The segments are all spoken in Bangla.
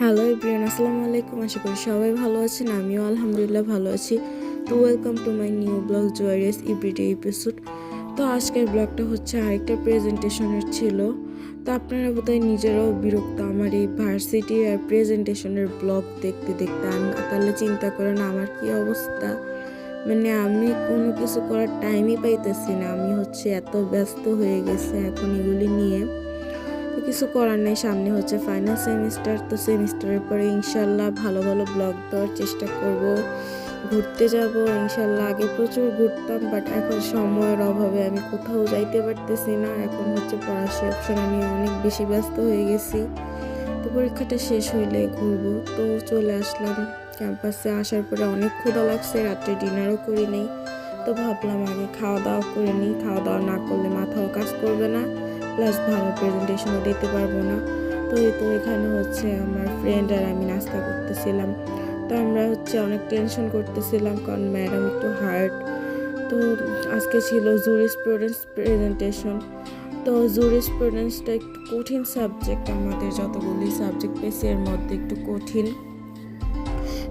হ্যালো এভরিওয়ান, আসসালামু আলাইকুম। আশা করি সবাই ভালো আছেন। আমিও আলহামদুলিল্লাহ ভালো আছি। তো welcome to my new blog জয়েরিয়াস এভরিডে এপিসোড। তো আজকের ব্লগটা হচ্ছে আরেকটা প্রেজেন্টেশনের ছিল। তো আপনারা বোধহয় নিজেরাও বিরক্ত আমার এই ভার্সিটি আর প্রেজেন্টেশনের ব্লগ দেখতে দেখতে। তাহলে চিন্তা করেন আমার কি অবস্থা। মানে আমি কোনো কিছু করার টাইমই পাইতেছি না। আমি হচ্ছে এত ব্যস্ত হয়ে গেছে এখন এগুলি নিয়ে। তো কিছু করার নেই, সামনে হচ্ছে ফাইনাল সেমিস্টার। তো সেমিস্টারের পরে ইনশাল্লাহ ভালো ভালো ব্লগ দেওয়ার চেষ্টা করব। ঘুরতে যাব ইনশাল্লাহ। আগে প্রচুর ঘুরতাম, বাট এখন সময়ের অভাবে আমি কোথাও যাইতে পারতেছি না। এখন হচ্ছে পড়াশোনা নিয়ে অনেক বেশি ব্যস্ত হয়ে গেছি। তো পরীক্ষাটা শেষ হইলে ঘুরবো। তো চলে আসলাম ক্যাম্পাসে। আসার পরে অনেক ক্ষুধা লাগছে, রাত্রে ডিনারও করি নেই। তো ভাবলাম আগে খাওয়া দাওয়া করে নিই। খাওয়া দাওয়া না করলে মাথাও কাজ করবে না, প্লাস ভালো প্রেজেন্টেশনও দিতে পারবো না। তো এখানে হচ্ছে আমার ফ্রেন্ড আর আমি নাস্তা করতেছিলাম। তো আমরা হচ্ছে অনেক টেনশন করতেছিলাম, কারণ ম্যাডাম একটু হার্ড। তো আজকে ছিল জুরিসপ্রুডেন্স প্রেজেন্টেশন। তো জুরিসপ্রুডেন্সটা একটু কঠিন সাবজেক্ট, আমাদের যতগুলি সাবজেক্ট পেয়েছি এর মধ্যে একটু কঠিন।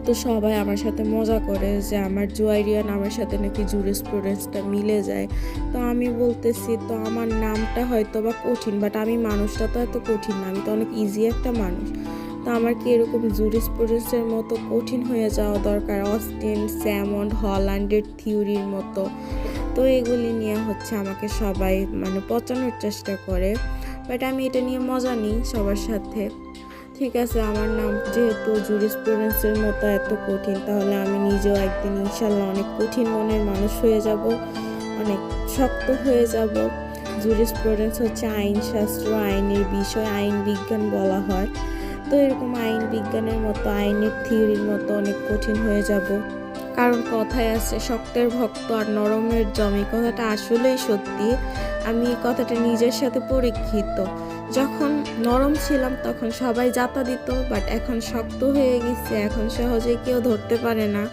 তো সবাই আমার সাথে মজা করে যে আমার জুয়াইরিয়ান আমার সাথে নাকি জুরিসপ্রুডেন্সটা মিলে যায়। তো আমি বলতেছি তো আমার নামটা হয়তো বা কঠিন, বাট আমি মানুষটা তো এত কঠিন না, আমি তো অনেক ইজি একটা মানুষ। তো আমার কি এরকম জুরিসপ্রুডেন্সের মতো কঠিন হয়ে যাওয়া দরকার? অস্টিন, স্যামন্ড, হল্যান্ডের থিওরির মতো। তো এগুলি নিয়ে হচ্ছে আমাকে সবাই পচানোর চেষ্টা করে, বাট আমি এটা নিয়ে মজা নিই সবার সাথে। ঠিক আছে, আমার নাম যেহেতু জুরিসপ্রুডেন্সের মতো এত কঠিন, তাহলে আমি নিজেও একদিন ইনশাল্লাহ অনেক কঠিন মনের মানুষ হয়ে যাব, অনেক শক্ত হয়ে যাব। জুরিসপ্রুডেন্স হচ্ছে আইনশাস্ত্র, আইনের বিষয়, আইন বিজ্ঞান বলা হয়। তো এরকম আইন বিজ্ঞানের মতো, আইনের থিওরির মতো অনেক কঠিন হয়ে যাব। কারণ কথায় আছে শক্তের ভক্ত আর নরমের জম, এই কথাটা আসলেই সত্যি। আমি এই কথাটা নিজের সাথে পরীক্ষিত। যখন নরম ছিলাম তখন সবাই জাতা দিত, বাট এখন শক্ত হয়ে গেছে, এখন সহজে কেউ ধরতে পারে না।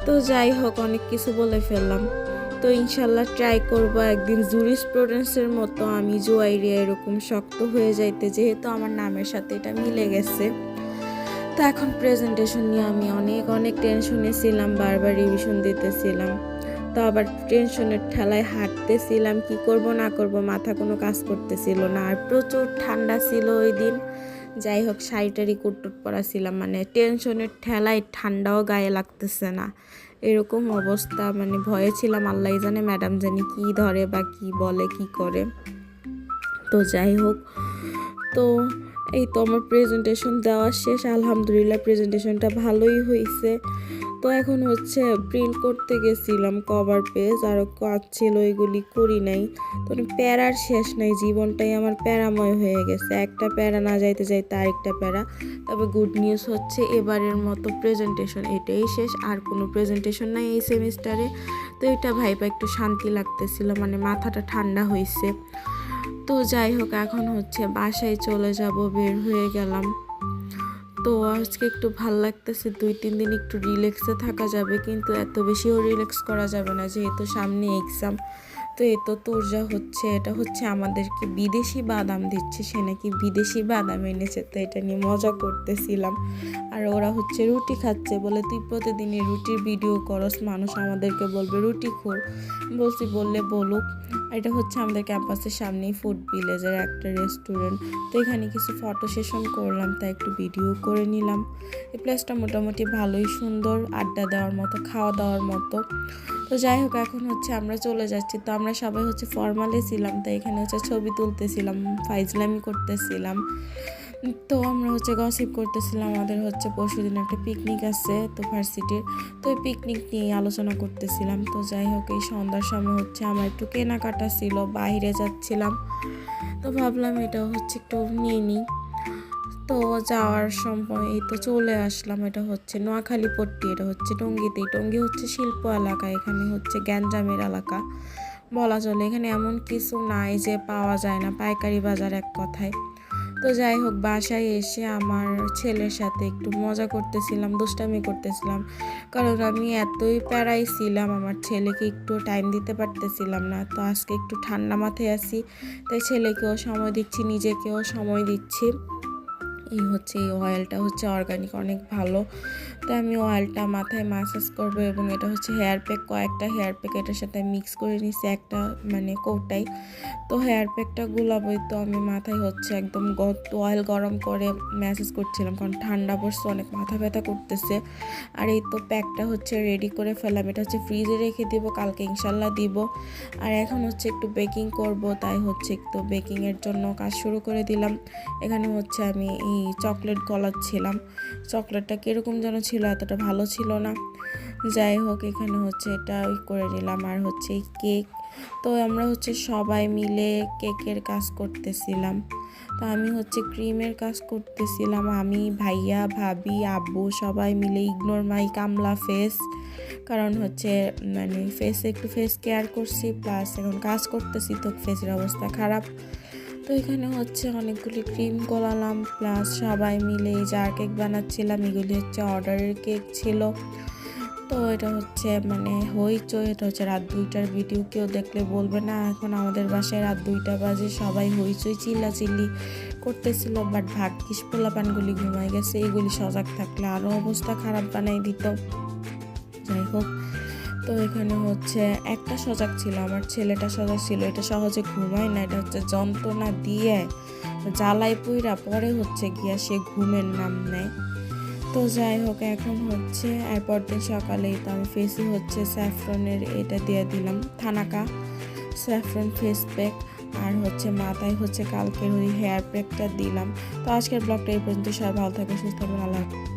তো যাই হোক, অনেক কিছু বলে ফেললাম। তো ইনশাল্লাহ ট্রাই করব একদিন জুরিসপ্রুডেন্সের মতো আমি জুয়াইরিয়া এরকম শক্ত হয়ে যাইতে, যেহেতু আমার নামের সাথে এটা মিলে গেছে। তো এখন প্রেজেন্টেশন নিয়ে আমি অনেক অনেক টেনশনে ছিলাম, বারবার রিভিশন দিতেছিলাম। তো আবার টেনশনের ঠেলায় হাঁটতেছিলাম, কি করব না করব মাথা কোনো কাজ করতেছিল না। আর প্রচুর ঠান্ডা ছিল ওই দিন। যাই হোক, শাড়িটারি কুটটুট পরা ছিলাম, টেনশনের ঠেলায় ঠান্ডাও গায়ে লাগতেছে না, এরকম অবস্থা। ভয়ে ছিলাম, আল্লাহ জানে ম্যাডাম জানি কি ধরে বা কি বলে কি করে। তো যাই হোক, তো এই তো আমার প্রেজেন্টেশন দেওয়া শেষ। আলহামদুলিল্লাহ প্রেজেন্টেশনটা ভালোই হয়েছে। তো এখন হচ্ছে প্রিন্ট করতে গেছিলাম কভার পেজ, আরও কাজ ছিল, এগুলি করি নাই। তো প্যারার শেষ নাই, জীবনটাই আমার প্যারাময় হয়ে গেছে। একটা প্যারা না যাইতে যাইতে আরেকটা প্যারা। তবে গুড নিউজ হচ্ছে এবারের মতো প্রেজেন্টেশন এটাই শেষ, আর কোনো প্রেজেন্টেশন নাই এই সেমিস্টারে। তো এটা ভাইবা একটু শান্তি লাগতেছিল, মাথাটা ঠান্ডা হয়েছে। তো যাই হোক, এখন হচ্ছে বাসায় চলে যাব, বের হয়ে গেলাম। তো আজকে একটু ভাল লাগতেছে, 2-3 দিন একটু রিল্যাক্সে থাকা যাবে, কিন্তু এত বেশিও রিল্যাক্স করা যাবে না, যেহেতু সামনে এক্সাম। তো এ তো তুরজা হচ্ছে, এটা হচ্ছে আমাদেরকে বিদেশি বাদাম দিচ্ছে, সে নাকি বিদেশি বাদাম এনেছে। তো এটা নিয়ে মজা করতেছিলাম। আর ওরা হচ্ছে রুটি খাচ্ছে, বলে তুই প্রতিদিনই রুটির ভিডিও করস, মানুষ আমাদেরকে বলবে রুটি খোর। বলছি বললে বলুক। এটা হচ্ছে আমাদের ক্যাম্পাসের সামনেই ফুড ভিলেজের একটা রেস্টুরেন্ট। তো এখানে কিছু ফটো সেশন করলাম, তাই একটু ভিডিও করে নিলাম। এই প্লেসটা মোটামুটি ভালোই সুন্দর, আড্ডা দেওয়ার মতো, খাওয়া দাওয়ার মতো। তো যাই হোক, এখন হচ্ছে আমরা চলে যাচ্ছি। তো আমরা সবাই হচ্ছে ফর্মালে ছিলাম, তাই এখানে হচ্ছে ছবি তুলতেছিলাম, ফাইজলামি করতেছিলাম। তো আমরা হচ্ছে গসিপ করতেছিলাম, আমাদের হচ্ছে পরশুদিন একটা পিকনিক আছে তো ভার্সিটির। তো ওই পিকনিক নিয়ে আলোচনা করতেছিলাম। তো যাই হোক, এই সন্ধ্যার সময় হচ্ছে আমার একটু কেনাকাটা ছিল, বাইরে যাচ্ছিলাম। তো ভাবলাম এটা হচ্ছে একটু নিয়ে নিই। তো যাওয়ার সময় এই তো চলে আসলাম। এটা হচ্ছে নোয়াখালী পট্টি, এটা হচ্ছে টঙ্গীতেই। টঙ্গী হচ্ছে শিল্প এলাকা, এখানে হচ্ছে গ্যাঞ্জামের এলাকা বলা চলে। এখানে এমন কিছু নাই যে পাওয়া যায় না, পাইকারি বাজার এক কথায়। তো যাই হোক, বাসায় এসে আমার ছেলের সাথে একটু মজা করতেছিলাম, দুষ্টামি করতেছিলাম, কারণ আমি এতই প্যারাই ছিলাম, আমার ছেলেকে একটু টাইম দিতে পারতেছিলাম না। তো আজকে একটু ঠান্ডা মাথায় আছি, তাই ছেলেকেও সময় দিচ্ছি, নিজেকেও সময় দিচ্ছি। এই অয়েলটা হচ্ছে অর্গানিক, অনেক ভালো। তো আমি অয়েলটা মাথায় ম্যাসাজ করবো এবং এটা হচ্ছে হেয়ার প্যাক, কয়েকটা হেয়ার প্যাক এটার সাথে মিক্স করে নিছি একটা কৌটাই। তো হেয়ার প্যাকটা গুলাবই, তো আমি মাথায় হচ্ছে একদম অয়েল গরম করে ম্যাসাজ করছিলাম, কারণ ঠান্ডা পড়ছে, অনেক মাথা ব্যথা করতেছে। আর এই তো প্যাকটা হচ্ছে রেডি করে ফেলাম, এটা হচ্ছে ফ্রিজে রেখে দিব, কালকে ইনশাল্লাহ দিব। আর এখন হচ্ছে একটু বেকিং করব, তাই হচ্ছে একটু বেকিংয়ের জন্য কাজ শুরু করে দিলাম। এখানে হচ্ছে আমি এই চকলেট গলাচ্ছিলাম, চকলেটটা কীরকম যেন ছিল, এতটা ভালো ছিল না। যাই হোক, এখানে হচ্ছে এটা করে নিলাম। আর হচ্ছে এই কেক, তো আমরা হচ্ছে সবাই মিলে কেকের কাজ করতেছিলাম। তো আমি হচ্ছে ক্রিমের কাজ করতেছিলাম, আমি, ভাইয়া, ভাবি, আব্বু সবাই মিলে। ইগনোর মাই কামলা ফেস, কারণ হচ্ছে ফেস কেয়ার করছি, প্লাস এখন কাজ করতেছি, তো ফেসের অবস্থা খারাপ। তো এখানে হচ্ছে অনেকগুলি ক্রিম গলালাম, প্লাস সবাই মিলে জার কেক বানাচ্ছিলাম। এগুলি হচ্ছে অর্ডারের কেক ছিল। তো এটা হচ্ছে হইচই, এটা হচ্ছে রাত 2টার ভিডিও, কেউ দেখলে বলবে না এখন আমাদের বাসায় রাত 2টা বাজে, সবাই হইচই চিল্লাচিল্লি করতেছিল। বাট ভাগ্যিস পোলাপানগুলি ঘুমাই গেছে, এগুলি সজাগ থাকলে আরও অবস্থা খারাপ বানাই দিত। যাই হোক, তো এখানে হচ্ছে একটা সজাগ ছিল, আমার ছেলেটা সজাগ ছিল, এটা সহজে ঘুমায় না, এটা হচ্ছে যন্ত্রণা দিয়ে জ্বালাই পুইরা পরে হচ্ছে গিয়া সে ঘুমের নাম নেয়। তো যাই হোক, এখন হচ্ছে এরপর দিন সকালেই তো আমি ফেসে হচ্ছে স্যাফরনের এটা দিয়ে দিলাম, থানাকা স্যাফরন ফেস প্যাক। আর হচ্ছে মাথায় হচ্ছে কালকের ওই হেয়ার প্যাকটা দিলাম। তো আজকের ব্লগটা এই পর্যন্ত, সবাই ভালো থাকবে, সুস্থ থাকবেন, আল্লাহ হাফেজ।